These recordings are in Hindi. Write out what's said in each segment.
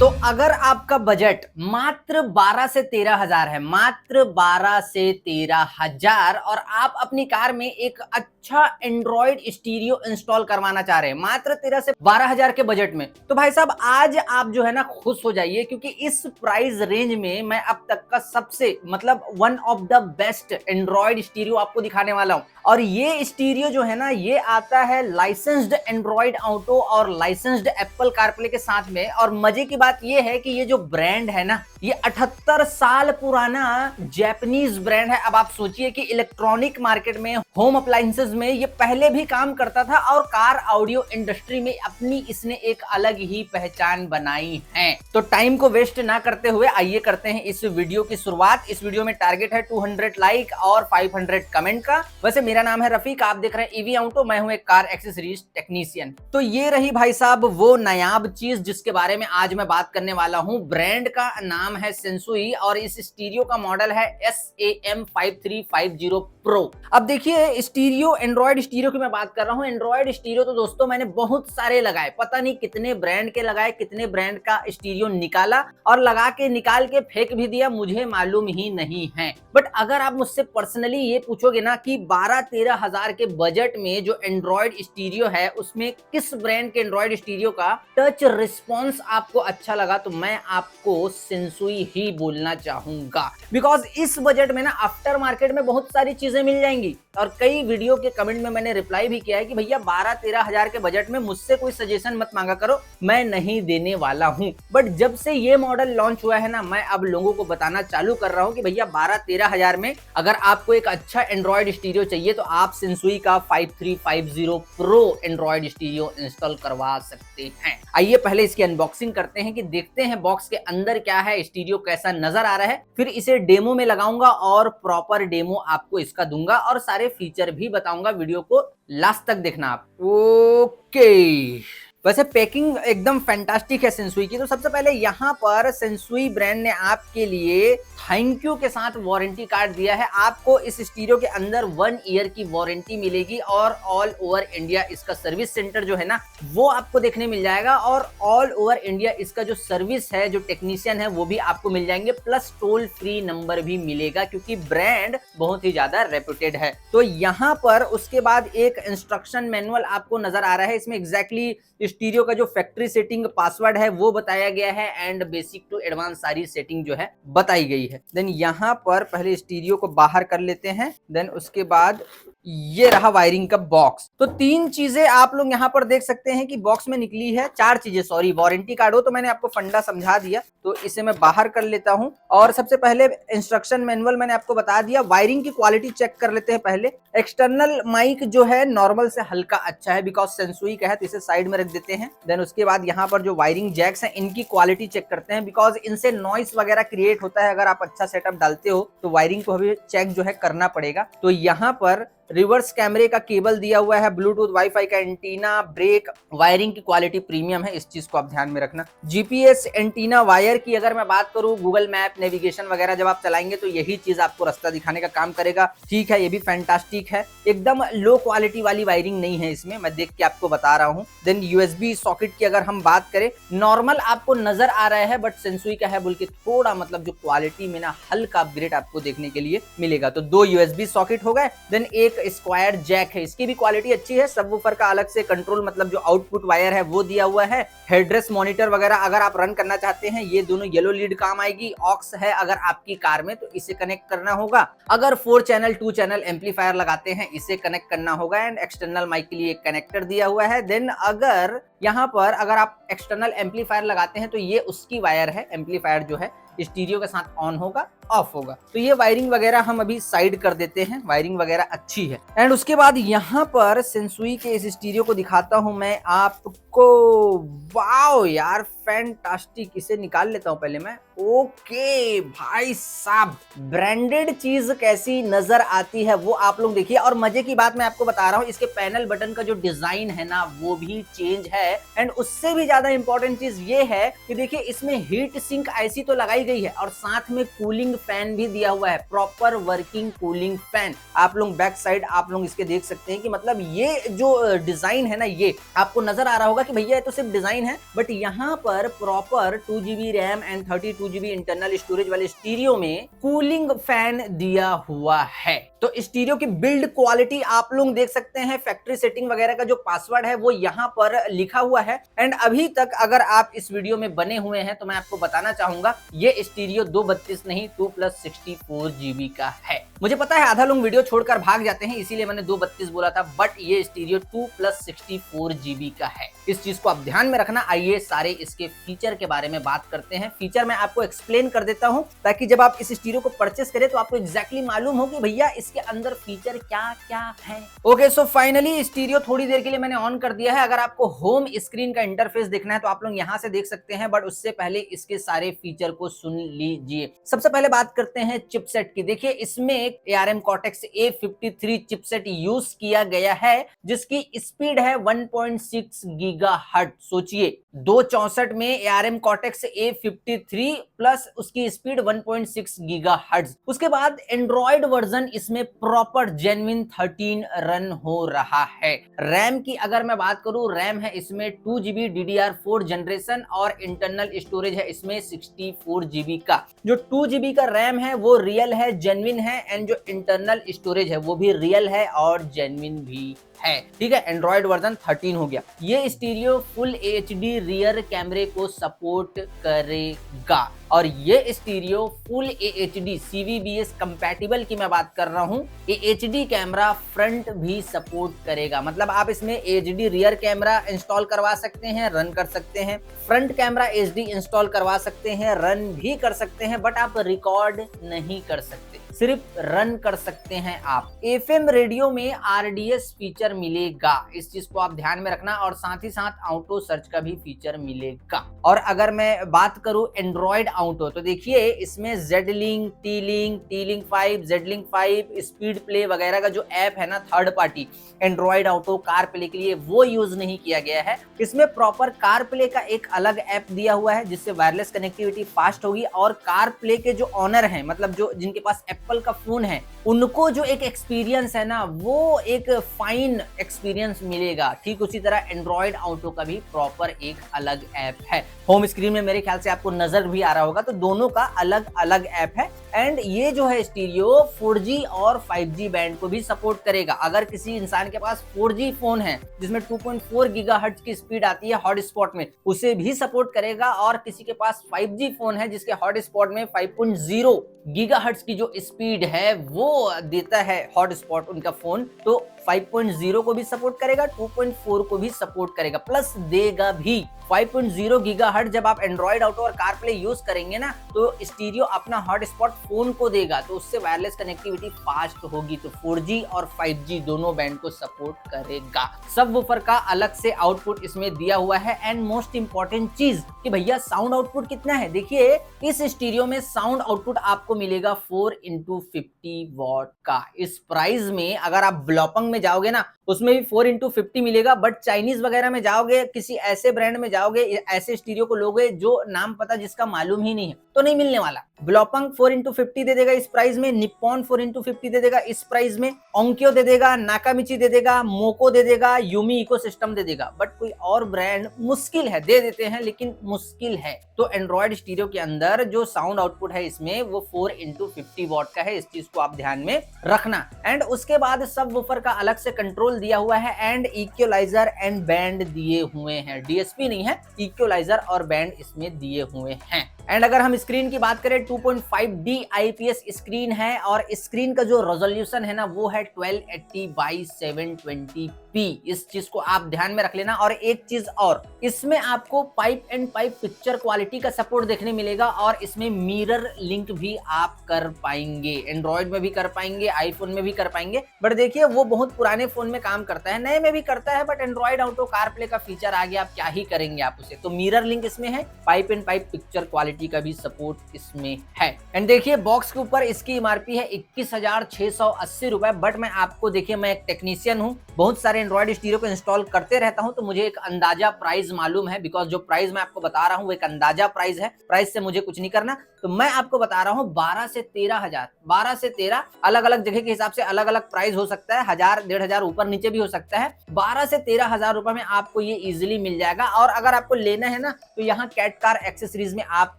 तो अगर आपका बजट मात्र 12 से 13 हजार है, मात्र 12 से 13 हजार, और आप अपनी कार में एक अच्छा एंड्रॉइड स्टीरियो इंस्टॉल करवाना चाह रहे हैं मात्र 13 से 12 हजार के बजट में, तो भाई साहब आज आप जो है ना खुश हो जाइए, क्योंकि इस प्राइस रेंज में मैं अब तक का सबसे मतलब one of the best Android stereo आपको दिखाने वाला हूं। और ये स्टीरियो जो है ना, ये आता है लाइसेंस्ड एंड्रॉइड ऑटो और लाइसेंस्ड एप्पल कारप्ले के साथ में। और मजे की बात ये है कि ये जो ब्रांड है ना, ये 78 साल पुराना जापानीज ब्रांड है। अब आप सोचिए कि इलेक्ट्रॉनिक मार्केट में, होम अप्लायंसेस में ये पहले भी काम करता था और कार ऑडियो इंडस्ट्री में अपनी इसने एक अलग ही पहचान बनाई है। तो टाइम को वेस्ट ना करते हुए आइए करते हैं इस वीडियो की शुरुआत। इस वीडियो में टारगेट है 200 लाइक और 500 कमेंट का। वैसे मेरा नाम है रफीक, आप देख रहे हैं ईवी ऑटो, मैं हूं एक कार एक्सेसरीज टेक्नीशियन। तो ये रही भाई साहब वो नायाब चीज जिसके बारे में आज मैं बात करने वाला हूं। ब्रांड का नाम है सेंसुई और इस स्टीरियो का मॉडल है SAM5350 प्रो। अब देखिए स्टीरियो, एंड्रॉइड स्टीरियो की मैं बात कर रहा हूं। एंड्रॉइड स्टीरियो तो दोस्तों मैंने बहुत सारे लगाए, पता नहीं कितने ब्रांड के लगाए, कितने ब्रांड का स्टीरियो निकाला और लगा के निकाल के फेंक भी दिया, मुझे मालूम ही नहीं है। बट अगर आप मुझसे पर्सनली ये पूछोगे ना कि 12-13 हजार के बजट में जो एंड्रॉइड स्टीरियो है उसमें किस ब्रांड के एंड्रॉइड स्टीरियो का टच रिस्पॉन्स आपको अच्छा लगा, तो मैं आपको सेंसुई ही बोलना चाहूंगा। बिकॉज इस बजट में ना आफ्टर मार्केट में बहुत सारी चीजें मिल जाएंगी और कई वीडियो के कमेंट में मैंने रिप्लाई भी किया है कि भैया 12-13 हजार के बजट में मुझसे कोई सजेशन मत मांगा करो, मैं नहीं देने वाला हूं। बट जब से ये मॉडल लॉन्च हुआ है ना, मैं अब लोगों को बताना चालू कर रहा हूं कि भैया 12-13 हजार में अगर आपको एक अच्छा एंड्रॉइड स्टीरियो चाहिए तो आप सेंसुई का 5350 प्रो एंड्रॉइड स्टीरियो इंस्टॉल करवा सकते हैं। आइए पहले इसकी अनबॉक्सिंग करते हैं कि देखते हैं बॉक्स के अंदर क्या है, स्टीरियो कैसा नजर आ रहा है, फिर इसे डेमो में लगाऊंगा और प्रॉपर डेमो आपको इसका दूंगा और सारे फीचर भी बताऊंगा। वीडियो को लास्ट तक देखना आप। ओके, वैसे पैकिंग एकदम फैंटास्टिक है सेंसुई की। तो सबसे पहले यहाँ पर सेंसुई ब्रांड ने आपके लिए थैंक यू के साथ वारंटी कार्ड दिया है। आपको इस स्टीरियो के अंदर 1 ईयर की वारंटी मिलेगी और ऑल ओवर इंडिया इसका सर्विस सेंटर जो है ना वो आपको देखने मिल जाएगा, और ऑल ओवर इंडिया इसका जो सर्विस है, जो टेक्नीशियन है वो भी आपको मिल जाएंगे, प्लस टोल फ्री नंबर भी मिलेगा क्योंकि ब्रांड बहुत ही ज्यादा रेप्यूटेड है। तो यहाँ पर उसके बाद एक इंस्ट्रक्शन मैनुअल आपको नजर आ रहा है। इसमें एग्जैक्टली स्टीरियो का जो फैक्ट्री सेटिंग पासवर्ड है वो बताया गया है एंड बेसिक टू एडवांस सारी सेटिंग जो है बताई गई है। देन यहाँ पर पहले स्टीरियो को बाहर कर लेते हैं, देन उसके बाद ये रहा वायरिंग का बॉक्स। तो 3 चीजें आप लोग यहाँ पर देख सकते हैं कि बॉक्स में निकली है, 4 चीजें, सॉरी वारंटी कार्ड हो तो मैंने आपको फंडा समझा दिया, तो इसे मैं बाहर कर लेता हूं। और सबसे पहले इंस्ट्रक्शन मैनुअल मैंने आपको बता दिया। वायरिंग की क्वालिटी चेक कर लेते हैं पहले। एक्सटर्नल माइक जो है नॉर्मल से हल्का अच्छा है, बिकॉज सेंसुई का है तो इसे साइड में रख देते हैं। देन उसके बाद यहाँ पर जो वायरिंग जैक्स हैं इनकी क्वालिटी चेक करते हैं, बिकॉज इनसे नॉइस वगैरह क्रिएट होता है। अगर आप अच्छा सेटअप डालते हो तो वायरिंग को भी चेक जो है करना पड़ेगा। तो यहाँ पर रिवर्स कैमरे का केबल दिया हुआ है, ब्लूटूथ वाईफाई का एंटीना, ब्रेक, वायरिंग की क्वालिटी प्रीमियम है, इस चीज को आप ध्यान में रखना। जीपीएस एंटीना वायर की अगर मैं बात करूं, गूगल मैप, नेविगेशन वगैरह जब आप चलाएंगे तो यही चीज आपको रास्ता दिखाने का काम करेगा। ठीक है, ये भी फैंटास्टिक है, एकदम लो क्वालिटी वाली वायरिंग नहीं है इसमें, मैं देख के आपको बता रहा हूँ। देन यूएसबी सॉकेट की अगर हम बात करें, नॉर्मल आपको नजर आ रहा है बट सेंसुई का है बोल के थोड़ा मतलब जो क्वालिटी में ना हल्का अपग्रेड आपको देखने के लिए मिलेगा। तो 2 यूएसबी सॉकेट हो गए। देन एक स्क्वायर जैक है, इसकी भी क्वालिटी अच्छी है। सबवूफर का अलग से कंट्रोल मतलब जो आउटपुट वायर है वो दिया हुआ है। हेडरेस्ट मॉनिटर वगैरह अगर आप रन करना चाहते हैं, ये दोनों येलो लीड काम आएगी। ऑक्स है अगर आपकी कार में तो इसे कनेक्ट करना होगा। अगर 4 चैनल 2 चैनल एम्पलीफायर लगाते हैं इसे कनेक्ट करना होगा। एंड एक्सटर्नल माइक के लिए एक कनेक्टर दिया हुआ है। देन अगर यहाँ पर अगर आप एक्सटर्नल एम्पलीफायर लगाते हैं तो ये उसकी वायर है, एम्पलीफायर जो है स्टीरियो के साथ ऑन होगा, ऑफ होगा। तो ये वायरिंग वगैरह हम अभी साइड कर देते हैं, वायरिंग वगैरह अच्छी है। एंड उसके बाद यहाँ पर सेंसुई के इस स्टीरियो को दिखाता हूं मैं आपको। वाओ यार फैंटास्टिक, इसे निकाल लेता हूं पहले मैं। ओके भाई साहब, ब्रांडेड चीज कैसी नजर आती है वो आप लोग देखिए। और मजे की बात मैं आपको बता रहा हूं, इसके पैनल बटन का जो डिजाइन है ना वो भी चेंज है। एंड उससे भी ज्यादा इंपॉर्टेंट चीज ये है कि देखिए इसमें हीट सिंक ऐसी तो लगाई गई है और साथ में कूलिंग फैन भी दिया हुआ है, प्रॉपर वर्किंग कूलिंग फैन। आप लोग बैक साइड आप लोग इसके देख सकते हैं कि मतलब ये जो डिजाइन है ना, ये आपको नजर आ रहा होगा कि भैया ये तो सिर्फ डिजाइन है, बट यहाँ पर पर proper 2GB RAM and 32GB internal storage वाले स्टीरियो में कूलिंग फैन दिया हुआ है। तो स्टीरियो की बिल्ड क्वालिटी आप लोग देख सकते हैं, फैक्ट्री सेटिंग वगैरह का जो पासवर्ड है वो यहाँ पर लिखा हुआ है। एंड अभी तक अगर आप इस वीडियो में बने हुए हैं तो मैं आपको बताना चाहूंगा ये स्टीरियो 232 नहीं 2+64GB का है। मुझे पता है आधा लोग वीडियो छोड़कर भाग जाते हैं, इसीलिए मैंने 232 बोला था, बट ये स्टीरियो 2+64GB का है। इस चीज को आप ध्यान में रखना। आइए सारे इसके फीचर के बारे में बात करते हैं। फीचर मैं आपको एक्सप्लेन कर देता हूं ताकि जब आप इस स्टीरियो को परचेस करें तो आपको एग्जैक्टली मालूम हो कि भैया इसके अंदर फीचर क्या क्या है। ओके, सो फाइनली स्टीरियो थोड़ी देर के लिए मैंने ऑन कर दिया है। अगर आपको होम स्क्रीन का इंटरफेस देखना है तो आप लोग यहां से देख सकते हैं, बट उससे पहले इसके सारे फीचर को सुन लीजिए। सबसे पहले बात करते हैं चिपसेट की। देखिए इसमें ARM Cortex A53 chipset use किया गया है जिसकी स्पीड है 1.6 गीगाहर्ट्ज। सोचिए 264 में ARM Cortex A53 प्लस उसकी स्पीड 1.6 गीगाहर्ट्ज। उसके बाद एंड्रॉइड वर्जन इसमें प्रॉपर जेन्युइन 13 रन हो रहा है। रैम की अगर मैं बात करूं, रैम है इसमें 2GB DDR4 जनरेशन और इंटरनल स्टोरेज है इसमें 64GB का। जो 2GB का रैम है वो रियल है, जेन्युइन है, एंड जो इंटरनल स्टोरेज है वो भी रियल है और जेन्युइन भी है। ठीक है, एंड्रॉइड वर्जन 13 हो गया। ये स्टीरियो फुल HD रियर कैमरे को सपोर्ट करेगा और ये stereo full HD CVBS compatible की मैं बात कर रहा हूं। HD कैमरा फ्रंट भी सपोर्ट करेगा, मतलब आप इसमें HD रियर कैमरा इंस्टॉल करवा सकते हैं, रन कर सकते हैं, फ्रंट कैमरा HD इंस्टॉल करवा सकते हैं, रन भी कर सकते हैं, बट आप रिकॉर्ड नहीं कर सकते, सिर्फ रन कर सकते हैं आप। FM रेडियो में RDS फीचर मिलेगा, इस चीज को आप ध्यान में रखना, और साथ ही साथ ऑटो सर्च का भी फीचर मिलेगा। और अगर मैं बात करूं एंड्रॉइड ऑटो, तो देखिए इसमें Z-Link, T-Link 5, Z-Link 5, speed play वगैरह का जो ऐप है ना third party Android auto car play के लिए, वो यूज नहीं किया गया है। इसमें प्रॉपर कार प्ले का एक अलग ऐप दिया हुआ है जिससे वायरलेस कनेक्टिविटी फास्ट होगी, और कार प्ले के जो ऑनर हैं, मतलब जो जिनके पास एप्पल का फोन है, उनको जो एक एक्सपीरियंस है ना वो एक फाइन एक्सपीरियंस मिलेगा। ठीक उसी तरह एंड्रॉइड ऑटो का भी प्रॉपर एक अलग ऐप है। होम स्क्रीन में मेरे ख्याल से आपको नजर भी आ रहा होगा, तो दोनों का अलग अलग ऐप है। एंड ये जो है स्टीरियो 4G और 5G बैंड को भी सपोर्ट करेगा। अगर किसी इंसान के पास 4G फोन है जिसमें 2.4 गीगाहर्ट्ज की स्पीड आती है हॉटस्पॉट में, उसे भी सपोर्ट करेगा, और किसी के पास 5G फोन है जिसके हॉटस्पॉट में 5.0 गीगाहर्ट्ज की जो स्पीड है वो देता है हॉटस्पॉट उनका फोन, तो 5.0 को भी सपोर्ट करेगा, 2.4 को भी सपोर्ट करेगा, प्लस देगा भी 5.0 गीगाहर्ट्ज। जब आप एंड्रॉइड ऑटो और कार प्ले यूज करेंगे ना तो स्टीरियो अपना हॉटस्पॉट फोन को देगा, तो उससे वायरलेस कनेक्टिविटी फास्ट होगी। तो 4G और 5G दोनों बैंड को सपोर्ट करेगा। सबवूफर का अलग से आउटपुट इसमें दिया हुआ है। एंड मोस्ट इंपॉर्टेंट चीज कि भैया साउंड आउटपुट कितना है। देखिए इस स्टीरियो में साउंड आउटपुट आपको मिलेगा 4x50 वॉट का। इस प्राइस में अगर आप ब्लॉपंग में जाओगे ना उसमें भी 4x50 मिलेगा, बट चाइनीज वगैरह में जाओगे, किसी ऐसे ब्रांड में जाओगे, ऐसे स्टीरियो को लोगे जो नाम पता जिसका मालूम ही नहीं है, तो नहीं मिलने वाला। ब्लॉपंग 4x50 दे देगा इस प्राइस में, निप्पॉन 4x50 दे देगा इस प्राइस में, ओंक्यो दे देगा, नाकामिची दे देगा, मोको दे देगा, यूमी इकोसिस्टम दे देगा, बट कोई और ब्रांड मुश्किल है, दे देते हैं लेकिन मुश्किल है। तो एंड्रॉइड स्टीरियो के अंदर जो साउंड आउटपुट है इसमें वो 4x50 वॉट का है, इस चीज को आप ध्यान में रखना। एंड उसके बाद सबवूफर का अलग से कंट्रोल दिया हुआ है, एंड इक्वलाइजर एंड बैंड दिए हुए हैं। DSP नहीं है, इक्वलाइजर और बैंड इसमें दिए हुए हैं। एंड अगर हम स्क्रीन की बात करें 2.5D IPS स्क्रीन है, और स्क्रीन का जो रेजोल्यूशन है ना वो है 1280x720p। इस चीज को आप ध्यान में रख लेना। और एक चीज और, इसमें आपको pipe and pipe picture quality का सपोर्ट देखने मिलेगा, और इसमें मिरर लिंक भी आप कर पाएंगे। एंड्रॉइड में भी कर पाएंगे, आईफोन में भी कर पाएंगे, बट देखिए वो बहुत पुराने फोन में काम करता है, नए में भी करता है, but Android auto car play का फीचर आ गया, आप क्या ही करेंगे आप उसे। तो मिरर लिंक इसमें है, pipe and pipe picture quality quality का भी सपोर्ट इसमें है। एंड देखिए बॉक्स के ऊपर इसकी एमआरपी है 21,680 रुपए, बट मैं आपको देखिए मैं एक टेक्नीशियन हूँ, बहुत सारे एंड्रॉइड स्टीरियो को इंस्टॉल करते रहता हूँ, तो मुझे एक अंदाजा प्राइस मालूम है। बिकॉज जो प्राइस मैं आपको बता रहा हूँ वो एक अंदाजा प्राइस है, प्राइस से मुझे कुछ नहीं करना। तो मैं आपको बता रहा हूँ 12 से 13 हजार, 12 से 13 अलग अलग जगह के हिसाब से अलग अलग प्राइस हो सकता है, 1000 1500 ऊपर नीचे भी हो सकता है। 12 से 13 हजार रुपए में आपको ये इजीली मिल जाएगा। और अगर आपको लेना है ना तो यहाँ कैट कार एक्सेसरीज में आप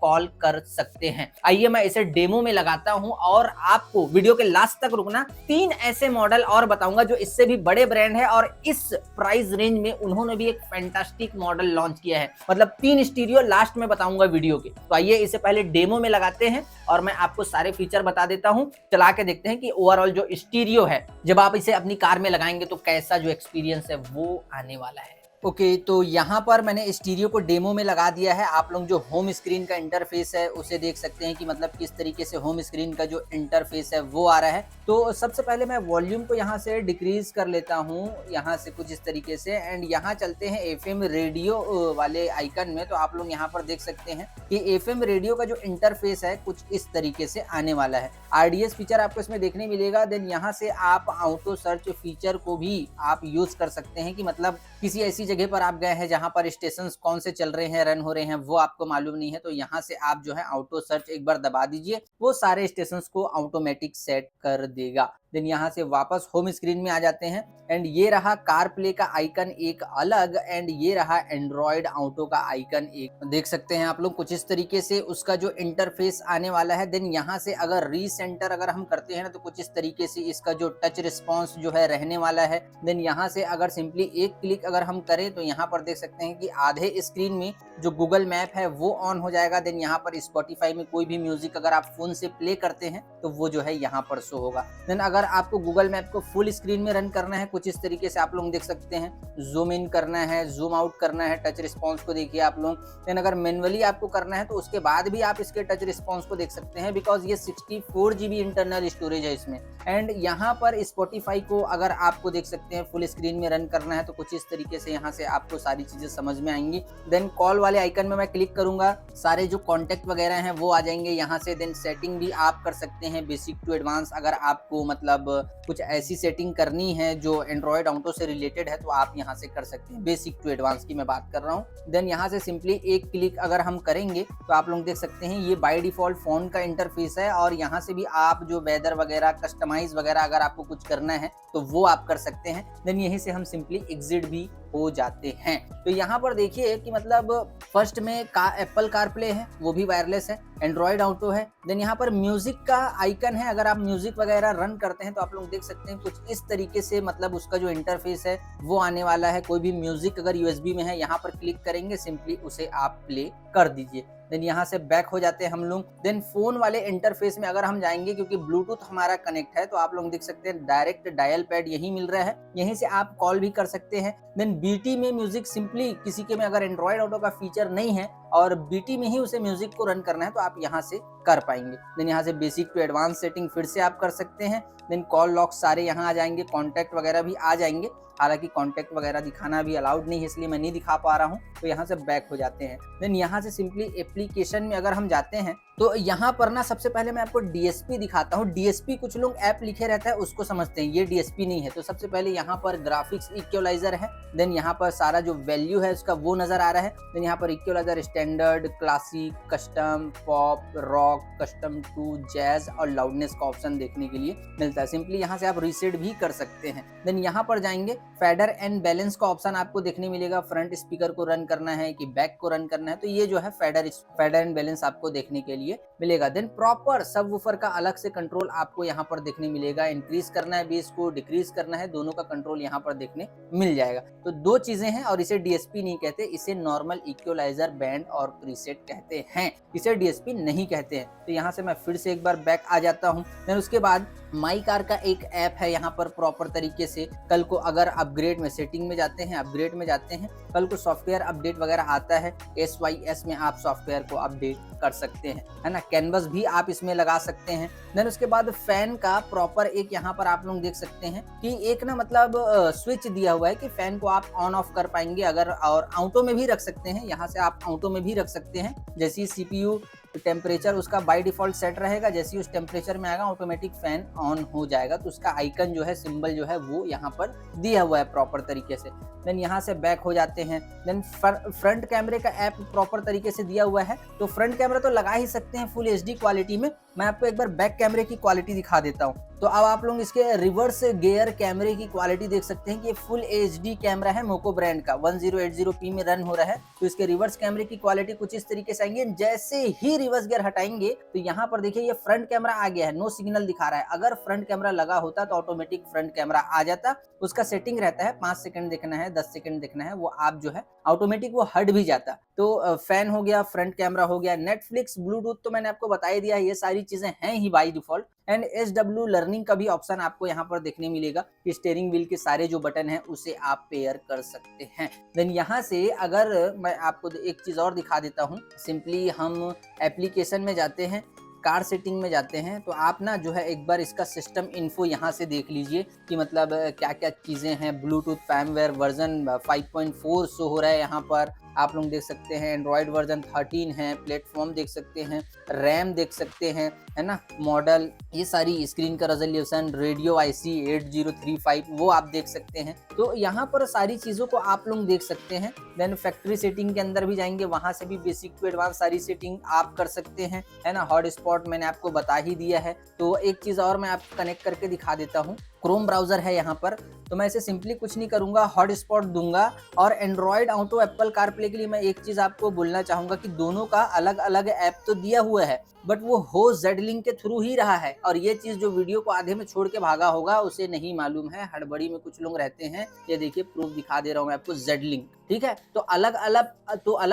कॉल कर सकते हैं। आइए मैं इसे डेमो में लगाता हूँ और आपको वीडियो के लास्ट तक रुकना। 3 ऐसे मॉडल और बताऊंगा जो इससे भी बड़े ब्रांड है और इस प्राइस रेंज में उन्होंने भी एक फैंटास्टिक मॉडल लॉन्च किया है। मतलब 3 स्टीरियो लास्ट में बताऊंगा वीडियो के। तो आइए इसे पहले डेमो में लगाते हैं और मैं आपको सारे फीचर बता देता हूं, चला के देखते हैं कि ओवरऑल जो स्टीरियो है जब आप इसे अपनी कार में लगाएंगे तो कैसा जो एक्सपीरियंस है वो आने वाला है। ओके, तो यहाँ पर मैंने स्टीरियो को डेमो में लगा दिया है। आप लोग जो होम स्क्रीन का इंटरफेस है उसे देख सकते हैं कि मतलब किस तरीके से होम स्क्रीन का जो इंटरफेस है वो आ रहा है। तो सबसे पहले मैं वॉल्यूम को यहाँ से डिक्रीज कर लेता हूँ, यहाँ से कुछ इस तरीके से। एंड यहाँ चलते हैं एफएम रेडियो वाले आइकन में। तो आप लोग यहाँ पर देख सकते हैं कि एफएम रेडियो का जो इंटरफेस है कुछ इस तरीके से आने वाला है। आरडीएस फीचर आपको इसमें देखने मिलेगा। देन यहाँ से आप ऑटो सर्च फीचर को भी आप यूज कर सकते हैं कि मतलब किसी ऐसी जगह पर आप गए हैं जहां पर स्टेशंस कौन से चल रहे हैं, रन हो रहे हैं, वो आपको मालूम नहीं है, तो यहाँ से आप जो है ऑटो सर्च एक बार दबा दीजिए, वो सारे स्टेशंस को ऑटोमेटिक सेट कर देगा। देन यहाँ से वापस होम स्क्रीन में आ जाते हैं। एंड ये रहा कार प्ले का आइकन एक अलग, एंड ये रहा एंड्रॉइड ऑटो का आइकन एक। देख सकते हैं आप लोग कुछ इस तरीके से उसका जो इंटरफेस आने वाला है। देन यहाँ से अगर रीसेंटर अगर हम करते हैं ना तो कुछ इस तरीके से इसका जो टच रिस्पॉन्स जो है रहने वाला है। देन यहाँ से अगर सिंपली एक क्लिक अगर हम करें तो यहाँ पर देख सकते हैं कि आधे स्क्रीन में जो गूगल मैप है वो ऑन हो जाएगा। देन यहाँ पर स्पॉटिफाई में कोई भी म्यूजिक अगर आप फोन से प्ले करते हैं तो वो जो है यहाँ पर शो होगा। देन अगर आपको गूगल मैप को फुल स्क्रीन में रन करना है कुछ इस तरीके से आप लोग देख सकते हैं, जूम इन करना है, जूम आउट करना है, टच रिस्पॉन्स को देखिए आप लोग। देन अगर मैनुअली आपको करना है तो उसके बाद भी आप इसके टच रिस्पॉन्स को देख सकते हैं, बिकॉज ये 64 GB इंटरनल स्टोरेज है इसमें। एंड यहाँ पर स्पॉटिफाई को अगर आपको देख सकते हैं फुल स्क्रीन में रन करना है तो कुछ इस तरीके से यहाँ से आपको सारी चीजें समझ में आएंगी। देन कॉल वाले आइकन में मैं क्लिक करूंगा, सारे जो कॉन्टेक्ट वगैरह हैं वो आ जाएंगे यहाँ से। देन सेटिंग भी आप कर सकते हैं बेसिक टू एडवांस, अगर आपको मतलब कुछ ऐसी सेटिंग करनी है जो एंड्रॉइड ऑटो से रिलेटेड है तो आप यहाँ से कर सकते हैं। बेसिक टू एडवांस की मैं बात कर रहा हूँ। देन यहाँ से सिंपली एक क्लिक अगर हम करेंगे तो आप लोग देख सकते हैं ये बाय डिफॉल्ट फोन का इंटरफेस है। और यहाँ से भी आप जो वेदर वगैरह कस्टमाइज वगैरह अगर आपको कुछ करना है तो वो आप कर सकते हैं। देन यहीं से हम सिंपली एग्जिट भी हो जाते हैं। तो यहाँ पर देखिए कि मतलब फर्स्ट में एप्पल कार प्ले है, वो भी वायरलेस है, एंड्रॉइड ऑटो है। देन यहाँ पर म्यूजिक का आइकन है, अगर आप म्यूजिक वगैरह रन करते हैं तो आप लोग देख सकते हैं कुछ इस तरीके से मतलब उसका जो इंटरफेस है वो आने वाला है। कोई भी म्यूजिक अगर यूएसबी में है यहाँ पर क्लिक करेंगे, सिंपली उसे आप प्ले कर दीजिए। देन यहाँ से बैक हो जाते हैं हम लोग। देन फोन वाले इंटरफेस में अगर हम जाएंगे, क्योंकि ब्लूटूथ हमारा कनेक्ट है, तो आप लोग देख सकते हैं डायरेक्ट डायल पैड यही मिल रहा है, यहीं से आप कॉल भी कर सकते हैं। देन बीटी में म्यूजिक सिंपली किसी के में अगर एंड्रॉइड ऑटो का फीचर नहीं है और बीटी में ही उसे म्यूजिक को रन करना है तो आप यहाँ से कर पाएंगे। देन यहाँ से बेसिक टू एडवांस सेटिंग फिर से आप कर सकते हैं। देन कॉल लॉक सारे यहाँ आ जाएंगे, कॉन्टैक्ट वगैरह भी आ जाएंगे। हालांकि कॉन्टैक्ट वगैरह दिखाना भी अलाउड नहीं है इसलिए मैं नहीं दिखा पा रहा हूँ, तो यहाँ से बैक हो जाते हैं। देन यहाँ से सिंपली एप्लीकेशन में अगर हम जाते हैं तो यहाँ पर ना सबसे पहले मैं आपको डीएसपी दिखाता हूँ। डीएसपी कुछ लोग ऐप लिखे रहता है उसको समझते हैं, ये डीएसपी नहीं है। तो सबसे पहले यहाँ पर ग्राफिक्स इक्वलाइजर है। देन यहाँ पर सारा जो वैल्यू है उसका वो नजर आ रहा है। देन यहाँ पर equaliser standard, classic, custom, pop, rock, custom two, jazz और लाउडनेस का ऑप्शन देखने के लिए मिलता है। सिंपली यहाँ से आप रीसेट भी कर सकते हैं। देन यहाँ पर जाएंगे, फेडर एंड बैलेंस का ऑप्शन आपको देखने मिलेगा, फ्रंट स्पीकर को रन करना है कि बैक को रन करना है, तो ये जो है फेडर एंड बैलेंस आपको देखने के लिए मिलेगा। देन प्रॉपर सबवूफर का अलग से कंट्रोल आपको यहाँ पर देखने मिलेगा, इंक्रीज करना है बेस को, डिक्रीज करना है, दोनों का कंट्रोल यहाँ पर देखने मिल जाएगा। तो दो चीजें हैं और इसे डीएसपी नहीं कहते, इसे नॉर्मल इक्वलाइजर बैंड और प्रीसेट कहते हैं, इसे डीएसपी नहीं कहते हैं। तो यहाँ से मैं फिर से एक बार बैक आ जाता हूँ। देन उसके बाद माई कार का एक ऐप है यहाँ पर प्रॉपर तरीके से। कल को अगर अपग्रेड में सेटिंग में जाते हैं, अपग्रेड में जाते हैं, कल को सॉफ्टवेयर अपडेट वगैरह आता है, SYS में आप सॉफ्टवेयर को अपडेट कर सकते हैं, है ना। कैनवस भी आप इसमें लगा सकते हैं। देन उसके बाद फैन का प्रॉपर एक यहाँ पर आप लोग देख सकते हैं कि एक ना मतलब स्विच दिया हुआ है कि फैन को आप ऑन ऑफ कर पाएंगे अगर, और ऑटो में भी रख सकते हैं, यहाँ से आप ऑटो में भी रख सकते हैं। जैसे CPU तो टेम्परेचर उसका बाय डिफॉल्ट सेट रहेगा। जैसे ही उस टेम्परेचर में आएगा ऑटोमेटिक फैन ऑन हो जाएगा। तो उसका आइकन जो है, सिंबल जो है वो यहाँ पर दिया हुआ है प्रॉपर तरीके से। देन यहाँ से बैक हो जाते हैं। देन फ्रंट कैमरे का ऐप प्रॉपर तरीके से दिया हुआ है। तो फ्रंट कैमरा तो लगा ही सकते हैं फुल एचडी क्वालिटी में। मैं आपको एक बार बैक कैमरे की क्वालिटी दिखा देता हूँ। तो अब आप लोग इसके रिवर्स गियर कैमरे की क्वालिटी देख सकते हैं कि ये फुल एचडी कैमरा है मोको ब्रांड का, 1080p में रन हो रहा है। तो इसके रिवर्स कैमरे की क्वालिटी कुछ इस तरीके से आएंगे। जैसे ही रिवर्स गियर हटाएंगे तो यहाँ पर देखिए ये फ्रंट कैमरा आ गया है, नो सिग्नल दिखा रहा है। अगर फ्रंट कैमरा लगा होता तो ऑटोमेटिक फ्रंट कैमरा आ जाता। उसका सेटिंग रहता है 5 सेकंड देखना है, 10 सेकंड देखना है, वो आप जो है ऑटोमेटिक वो हट भी जाता। तो फैन हो गया, फ्रंट कैमरा हो गया, नेटफ्लिक्स, ब्लूटूथ तो मैंने आपको बता ही दिया, ये सारी चीजें हैं ही by default. And SW learning का भी ऑप्शन आपको यहाँ पर देखने मिलेगा कि स्टीयरिंग व्हील के सारे जो बटन हैं उसे आप पेयर कर सकते हैं। देन यहाँ से अगर मैं आपको एक चीज और दिखा देता हूँ, सिंपली हम एप्लीकेशन में जाते हैं, कार सेटिंग में जाते हैं। तो आप ना जो है एक बार इसका सिस्टम इन्फो यहाँ से देख लीजिए कि मतलब क्या क्या चीज़ें हैं। ब्लूटूथ फर्मवेयर वर्जन 5.4 शो हो रहा है यहाँ पर, आप लोग देख सकते हैं। एंड्रॉयड वर्जन 13 है, प्लेटफॉर्म देख सकते हैं, रैम देख सकते हैं, है ना, मॉडल, ये सारी स्क्रीन का रेजोल्यूशन, रेडियो IC 8035 वो आप देख सकते हैं। तो यहाँ पर सारी चीज़ों को आप लोग देख सकते हैं। देन फैक्ट्री सेटिंग के अंदर भी जाएंगे, वहाँ से भी बेसिक टू एडवांस सारी सेटिंग आप कर सकते हैं, है ना। हॉट स्पॉट मैंने आपको बता ही दिया है। तो एक चीज़ और मैं आपको कनेक्ट करके दिखा देता हूँ। क्रोम ब्राउजर है यहाँ पर, तो मैं इसे सिंपली कुछ नहीं करूंगा, हॉट स्पॉट दूंगा। और एंड्रॉयड ऑटो, एप्पल कारप्ले के लिए मैं एक चीज आपको बोलना चाहूंगा कि दोनों का अलग अलग ऐप तो दिया हुआ है, बट वो हो जेडलिंक के थ्रू ही रहा है। और ये चीज जो वीडियो को आधे में छोड़ के भागा होगा उसे नहीं मालूम है, हड़बड़ी में कुछ लोग रहते हैं। ये देखिए प्रूफ दिखा दे रहा हूँ मैं आपको, जेडलिंक, ठीक है। तो अलग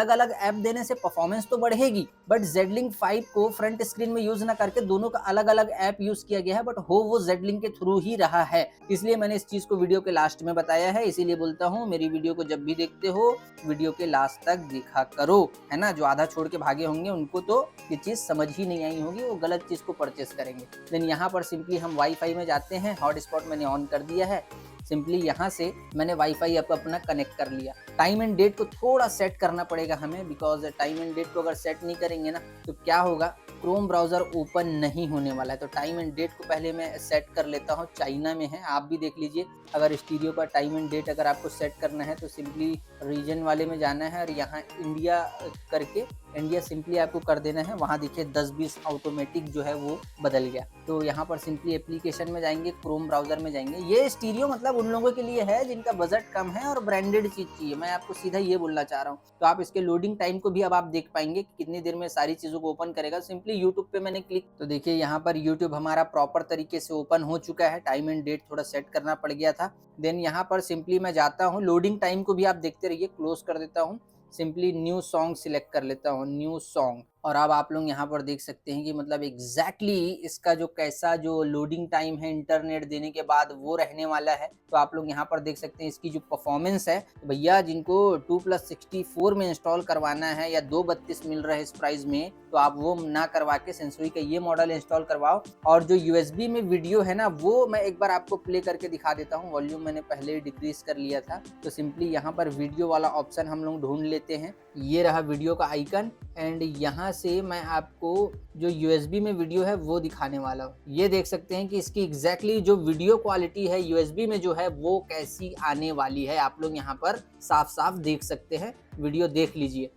अलग ऐप देने से परफॉर्मेंस तो बढ़ेगी, बट जेडलिंक 5 को फ्रंट स्क्रीन में यूज ना करके दोनों का अलग अलग ऐप यूज किया गया है, बट हो वो जेडलिंक के थ्रू ही रहा है। इसलिए मैंने इस चीज को वीडियो के लास्ट में बताया है। इसीलिए बोलता हूँ मेरी वीडियो को जब भी देखते हो वीडियो के लास्ट तक देखा करो, है ना। जो आधा छोड़ के भागे होंगे उनको तो ये चीज समझ ही नहीं आई होगी, वो गलत चीज को परचेस करेंगे। देन यहाँ पर सिंपली हम वाईफाई में जाते हैं, हॉट स्पॉट मैंने ऑन कर दिया है। सिंपली यहाँ से मैंने वाईफाई ऐप अपना कनेक्ट कर लिया। टाइम एंड डेट को थोड़ा सेट करना पड़ेगा हमें, बिकॉज टाइम एंड डेट को अगर सेट नहीं करेंगे ना तो क्या होगा, क्रोम ब्राउजर ओपन नहीं होने वाला है। तो टाइम एंड डेट को पहले मैं सेट कर लेता हूँ। चाइना में है, आप भी देख लीजिए। अगर स्टीरियो का टाइम एंड डेट अगर आपको सेट करना है तो सिंपली रीजन वाले में जाना है और यहाँ इंडिया करके इंडिया सिंपली आपको कर देना है। वहाँ देखिए 10-20 ऑटोमेटिक जो है वो बदल गया। तो यहाँ पर सिंपली एप्लीकेशन में जाएंगे, क्रोम ब्राउजर में जाएंगे। ये स्टीरियो मतलब उन लोगों के लिए है जिनका बजट कम है और ब्रांडेड चीज चाहिए, मैं आपको सीधा ये बोलना चाह रहा हूँ। तो आप इसके लोडिंग टाइम को भी अब आप देख पाएंगे कि कितनी देर में सारी चीजों को ओपन करेगा। सिंपली यूट्यूब पे मैंने क्लिक, तो देखिए यहाँ पर यूट्यूब हमारा प्रॉपर तरीके से ओपन हो चुका है। टाइम एंड डेट थोड़ा सेट करना पड़ गया था। देन यहाँ पर सिंपली मैं जाता हूँ, लोडिंग टाइम को भी आप देखते रहिए, क्लोज कर देता हूँ। सिंपली न्यू सॉन्ग सिलेक्ट कर लेता हूँ, न्यू सॉन्ग। और अब आप लोग यहाँ पर देख सकते हैं कि मतलब एग्जैक्टली इसका जो कैसा जो लोडिंग टाइम है इंटरनेट देने के बाद वो रहने वाला है। तो आप लोग यहाँ पर देख सकते हैं इसकी जो परफॉर्मेंस है। तो भैया जिनको 2+64 में इंस्टॉल करवाना है या 232 मिल रहा है इस प्राइस में, तो आप वो ना करवा के सेंसुई का ये मॉडल इंस्टॉल करवाओ। और जो USB में वीडियो है ना, वो मैं एक बार आपको प्ले करके दिखा देता हूँ। वॉल्यूम मैंने पहले डिक्रीज कर लिया था। तो सिंपली यहाँ पर वीडियो वाला ऑप्शन हम लोग ढूंढ लेते हैं। ये रहा वीडियो का आइकन, एंड यहाँ से मैं आपको जो USB में वीडियो है वो दिखाने वाला हूँ। ये देख सकते हैं कि इसकी एग्जैक्टली जो वीडियो क्वालिटी है USB में जो है वो कैसी आने वाली है। आप लोग यहाँ पर साफ साफ देख सकते हैं, वीडियो देख लीजिए।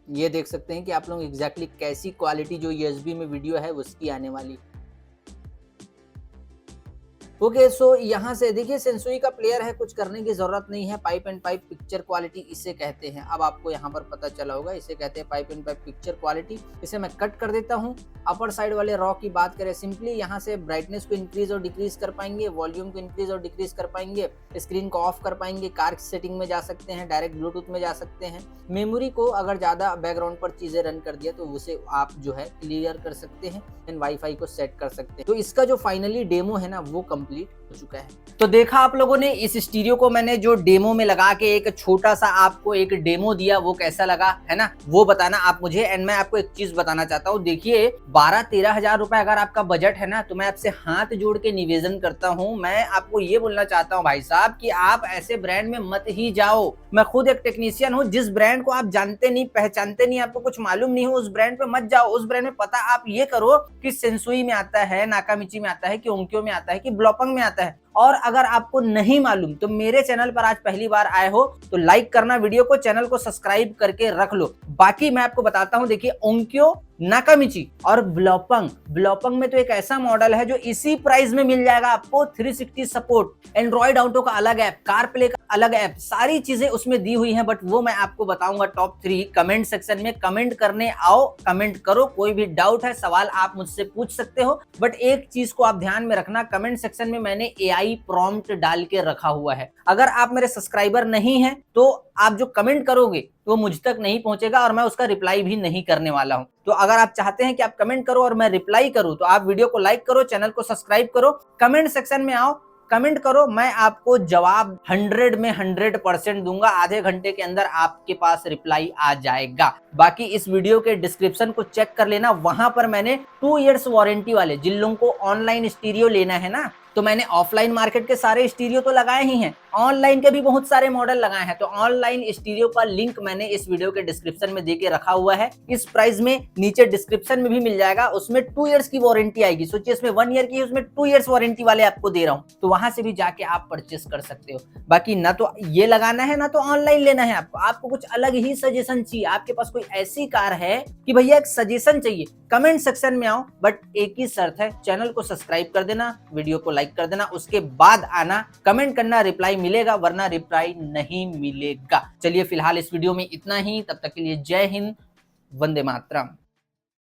ये देख सकते हैं कि आप लोग एग्जैक्टली कैसी क्वालिटी जो USB में वीडियो है उसकी आने वाली। ओके, सो यहाँ से देखिए सेंसुई का प्लेयर है, कुछ करने की जरूरत नहीं है। Pipe and pipe picture quality इसे कहते हैं। अब आपको यहाँ पर पता चला होगा, इसे कहते हैं pipe and pipe picture quality. इसे मैं कट कर देता हूँ। अपर साइड वाले रॉ की बात करें, सिंपली यहाँ से ब्राइटनेस को इंक्रीज और डिक्रीज कर पाएंगे, वॉल्यूम को इंक्रीज और डिक्रीज कर पाएंगे, स्क्रीन को ऑफ कर पाएंगे, कार सेटिंग में जा सकते हैं, डायरेक्ट ब्लूटूथ में जा सकते हैं। मेमोरी को अगर ज्यादा बैकग्राउंड पर चीजें रन कर दिया तो उसे आप जो है क्लियर कर सकते हैं, एंड वाईफाई को सेट कर सकते हैं। तो इसका जो फाइनली डेमो है ना वो कंप्लीट हो चुका है। तो देखा आप लोगों ने इस स्टीरियो को मैंने जो डेमो में लगा के एक छोटा सा आपको एक डेमो दिया, वो कैसा लगा है ना, वो बताना आप मुझे। एंड मैं आपको एक चीज बताना चाहता हूँ, देखिए 12-13 हजार रुपए अगर आपका बजट है ना, तो मैं आपसे हाथ जोड़ के निवेदन करता हूँ, मैं आपको ये बोलना चाहता हूँ भाई साहब कि आप ऐसे ब्रांड में मत ही जाओ। मैं खुद एक टेक्नीशियन हूँ, जिस ब्रांड को आप जानते नहीं, पहचानते नहीं, आपको कुछ मालूम नहीं हो, उस ब्रांड पे मत जाओ। उस ब्रांड में पता आप ये करो कि सेंसुई में आता है, नाकामिची में आता है, कि ओंक्यो में आता है, कि ब्लॉपंग में आता है। और अगर आपको नहीं मालूम तो मेरे चैनल पर आज पहली बार आए हो तो लाइक करना वीडियो को, चैनल को सब्सक्राइब करके रख लो। बाकी मैं आपको बताता हूं, देखिए ओंक्यो, नाकामिची और ब्लॉपंग में तो एक ऐसा मॉडल है जो इसी प्राइस में मिल जाएगा आपको। 360 सपोर्ट, एंड्रॉइड ऑटो का अलग ऐप, कार प्ले का अलग ऐप, सारी चीजें उसमें दी हुई हैं, बट वो मैं आपको बताऊंगा टॉप 3 कमेंट सेक्शन में। कमेंट करने आओ, कमेंट करो, कोई भी डाउट है, सवाल आप मुझसे पूछ सकते हो। बट एक चीज को आप ध्यान में रखना, कमेंट सेक्शन में मैंने AI प्रॉम्प्ट डाल के रखा हुआ है। अगर आप मेरे सब्सक्राइबर नहीं हैं तो आप जो कमेंट करोगे तो मुझ तक नहीं पहुंचेगा और मैं उसका रिप्लाई भी नहीं करने वाला हूं। तो अगर आप चाहते हैं कि आप कमेंट करो और मैं रिप्लाई करूं, तो आप वीडियो को लाइक करो, चैनल को सब्सक्राइब करो, कमेंट सेक्शन में आओ, कमेंट करो, मैं आपको जवाब 100 में 100% दूंगा। आधे घंटे के अंदर आपके पास रिप्लाई आ जाएगा। बाकी इस वीडियो के डिस्क्रिप्शन को चेक कर लेना, वहां पर मैंने 2 इयर्स वारंटी वाले, जिन लोगों को ऑनलाइन स्टीरियो लेना है ना, तो मैंने ऑफलाइन मार्केट के सारे स्टीरियो तो लगाए ही हैं, ऑनलाइन के भी बहुत सारे मॉडल लगाए हैं। तो ऑनलाइन स्टीरियो का लिंक मैंने इस वीडियो के डिस्क्रिप्शन में देके रखा हुआ है। इस प्राइस में नीचे डिस्क्रिप्शन में भी मिल जाएगा, उसमें 2 इयर्स की वारंटी आएगी। सोचिए इसमें 1 ईयर की है, उसमें 2 इयर्स वारंटी वाले आपको दे रहा हूं, तो वहां से भी जाके आप परचेस कर सकते हो। बाकी ना तो ये लगाना है ना तो ऑनलाइन लेना है आपको कुछ अलग ही सजेशन चाहिए, आपके पास कोई ऐसी कार है कि भैया एक सजेशन चाहिए, कमेंट सेक्शन में आओ। बट एक ही शर्त है, चैनल को सब्सक्राइब कर देना, वीडियो को लाइक कर देना, उसके बाद आना, कमेंट करना, रिप्लाई मिलेगा, वरना रिप्लाई नहीं मिलेगा। चलिए फिलहाल इस वीडियो में इतना ही, तब तक के लिए जय हिंद, वंदे मातरम।